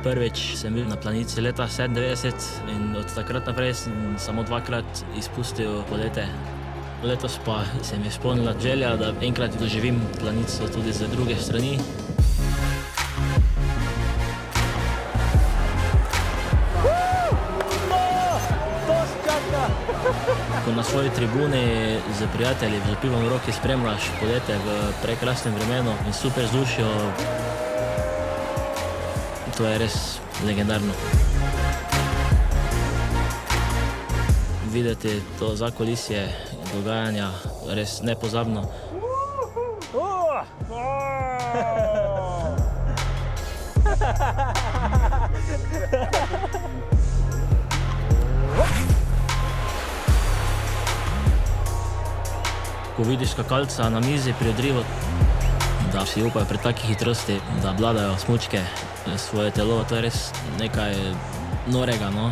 Prvič sem bil na planici leta 1997 in od takrat naprej sem samo dvakrat izpustil polete. Letos pa se mi je izpolnila želja, da enkrat doživim planico tudi z druge strani. Ko na svoji tribuni z prijatelji z pivom v roki spremljaš polete v prekrasnem vremenu in super vzdušju, to je res legendarno. Videti to zakulisje dogajanja res nepozabno. Ko vidiš skakalca na mizi pri odrivu, da si upajo pri taki hitrosti, da obvladajo smučke, svoje telo, to je res nekaj norega, no.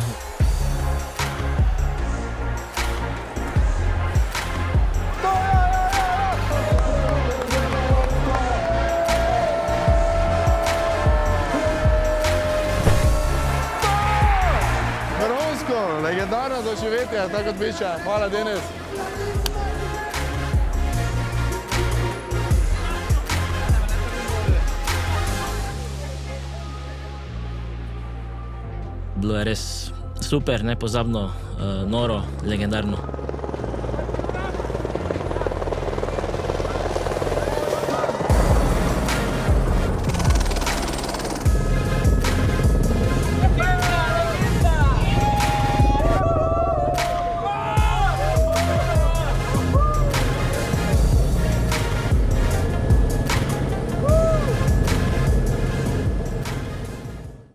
Vrhunsko, legendarno doživetje, tako kot piše. Hvala, Denis. Bilo je res super, nepozabno, noro, legendarno.